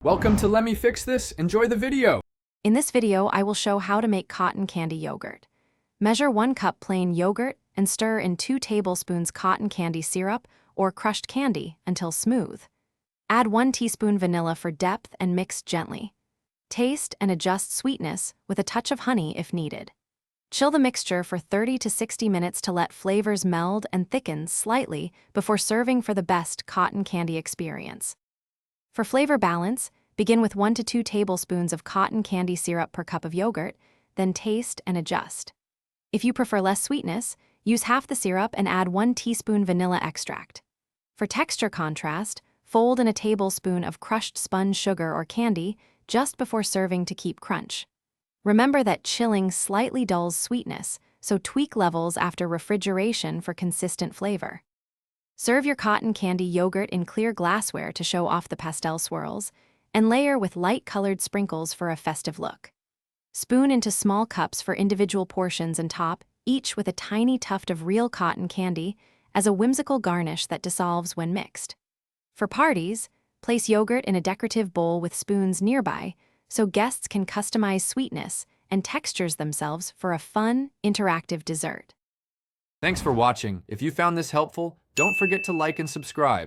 Welcome to Let Me Fix This. Enjoy the video. In this video, I will show how to make cotton candy yogurt. Measure 1 cup plain yogurt and stir in 2 tablespoons cotton candy syrup or crushed candy until smooth. Add 1 teaspoon vanilla for depth and mix gently. Taste and adjust sweetness with a touch of honey if needed. Chill the mixture for 30 to 60 minutes to let flavors meld and thicken slightly before serving for the best cotton candy experience. For flavor balance, begin with 1 to 2 tablespoons of cotton candy syrup per cup of yogurt, then taste and adjust. If you prefer less sweetness, use half the syrup and add 1 teaspoon vanilla extract. For texture contrast, fold in a tablespoon of crushed spun sugar or candy just before serving to keep crunch. Remember that chilling slightly dulls sweetness, so tweak levels after refrigeration for consistent flavor. Serve your cotton candy yogurt in clear glassware to show off the pastel swirls, and layer with light-colored sprinkles for a festive look. Spoon into small cups for individual portions and top, each with a tiny tuft of real cotton candy, as a whimsical garnish that dissolves when mixed. For parties, place yogurt in a decorative bowl with spoons nearby, so guests can customize sweetness and textures themselves for a fun, interactive dessert. Thanks for watching. If you found this helpful, don't forget to like and subscribe.